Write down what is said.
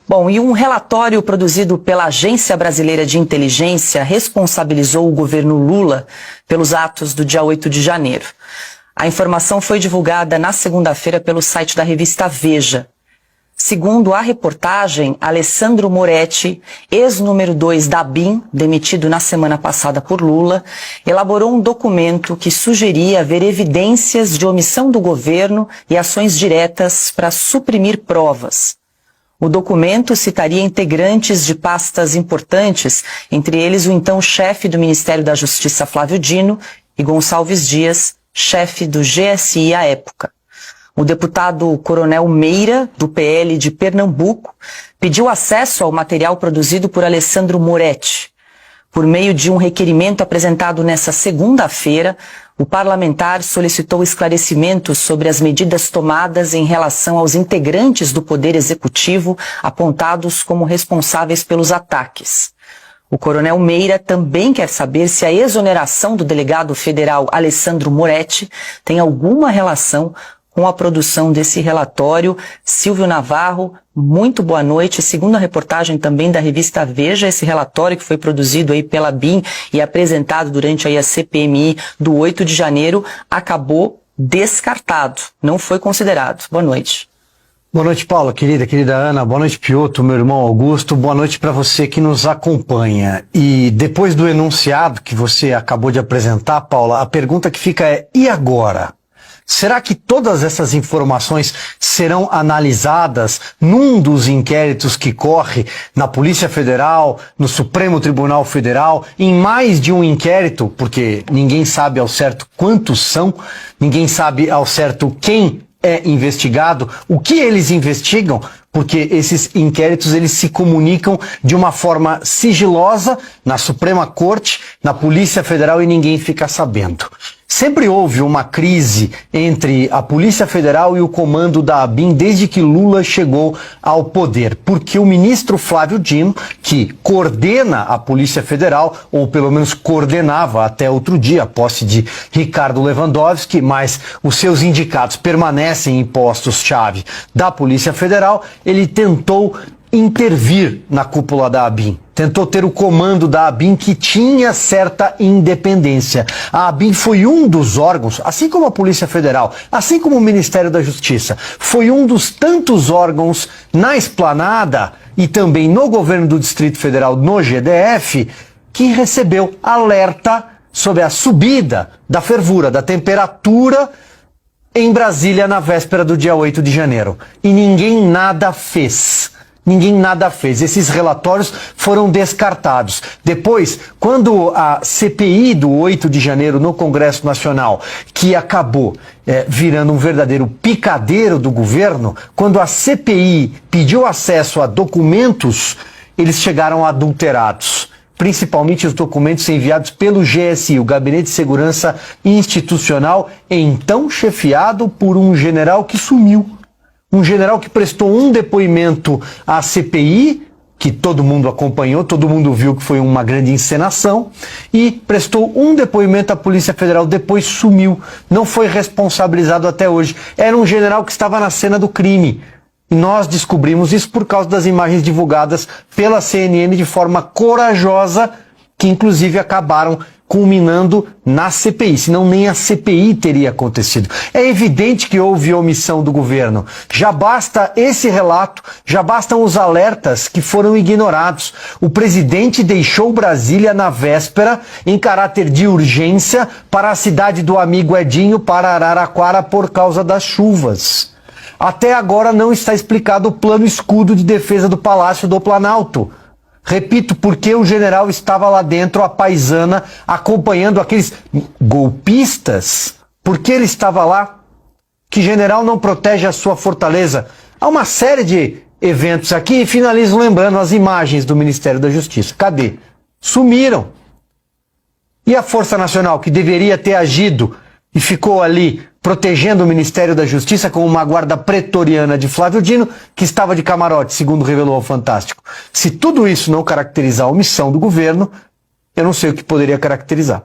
Bom, e um relatório produzido pela Agência Brasileira de Inteligência responsabilizou o governo Lula pelos atos do dia 8 de janeiro. A informação foi divulgada na segunda-feira pelo site da revista Veja. Segundo a reportagem, Alessandro Moretti, ex-número 2 da ABIN, demitido na semana passada por Lula, elaborou um documento que sugeria haver evidências de omissão do governo e ações diretas para suprimir provas. O documento citaria integrantes de pastas importantes, entre eles o então chefe do Ministério da Justiça, Flávio Dino, e Gonçalves Dias, chefe do GSI à época. O deputado Coronel Meira, do PL de Pernambuco, pediu acesso ao material produzido por Alessandro Moretti. Por meio de um requerimento apresentado nesta segunda-feira, o parlamentar solicitou esclarecimentos sobre as medidas tomadas em relação aos integrantes do Poder Executivo apontados como responsáveis pelos ataques. O coronel Meira também quer saber se a exoneração do delegado federal Alessandro Moretti tem alguma relação com a produção desse relatório. Silvio Navarro, muito boa noite. Segundo a reportagem também da revista Veja, esse relatório que foi produzido aí pela ABIN e apresentado durante aí a CPMI do 8 de janeiro acabou descartado, não foi considerado. Boa noite. Boa noite, Paula, querida Ana, boa noite, Piotr, meu irmão Augusto, boa noite para você que nos acompanha. E depois do enunciado que você acabou de apresentar, Paula, a pergunta que fica é: e agora? Será que todas essas informações serão analisadas num dos inquéritos que corre na Polícia Federal, no Supremo Tribunal Federal, em mais de um inquérito? Porque ninguém sabe ao certo quantos são, ninguém sabe ao certo quem é investigado, o que eles investigam, porque esses inquéritos eles se comunicam de uma forma sigilosa na Suprema Corte, na Polícia Federal, e ninguém fica sabendo. Sempre houve uma crise entre a Polícia Federal e o comando da ABIN desde que Lula chegou ao poder, porque o ministro Flávio Dino, que coordena a Polícia Federal, ou pelo menos coordenava até outro dia, a posse de Ricardo Lewandowski, mas os seus indicados permanecem em postos-chave da Polícia Federal, ele tentou intervir na cúpula da ABIN. Tentou ter o comando da ABIN, que tinha certa independência. A ABIN foi um dos órgãos, assim como a Polícia Federal, assim como o Ministério da Justiça, foi um dos tantos órgãos na esplanada e também no governo do Distrito Federal, no GDF, que recebeu alerta sobre a subida da fervura, da temperatura em Brasília na véspera do dia 8 de janeiro. E ninguém nada fez. Ninguém nada fez. Esses relatórios foram descartados. Depois, quando a CPI do 8 de janeiro no Congresso Nacional, que acabou virando um verdadeiro picadeiro do governo, quando a CPI pediu acesso a documentos, eles chegaram adulterados. Principalmente os documentos enviados pelo GSI, o Gabinete de Segurança Institucional, então chefiado por um general que sumiu. Um general que prestou um depoimento à CPI, que todo mundo acompanhou, todo mundo viu que foi uma grande encenação, e prestou um depoimento à Polícia Federal, depois sumiu, não foi responsabilizado até hoje. Era um general que estava na cena do crime. E nós descobrimos isso por causa das imagens divulgadas pela CNN de forma corajosa, que inclusive acabaram culminando na CPI, senão nem a CPI teria acontecido. É evidente que houve omissão do governo. Já basta esse relato, já bastam os alertas que foram ignorados. O presidente deixou Brasília na véspera, em caráter de urgência, para a cidade do amigo Edinho, para Araraquara, por causa das chuvas. Até agora não está explicado o plano escudo de defesa do Palácio do Planalto. Repito, porque o general estava lá dentro, a paisana, acompanhando aqueles golpistas. Por que ele estava lá? Que general não protege a sua fortaleza? Há uma série de eventos aqui e finalizo lembrando as imagens do Ministério da Justiça. Cadê? Sumiram. E a Força Nacional, que deveria ter agido e ficou ali protegendo o Ministério da Justiça com uma guarda pretoriana de Flávio Dino, que estava de camarote, segundo revelou ao Fantástico. Se tudo isso não caracterizar a omissão do governo, eu não sei o que poderia caracterizar.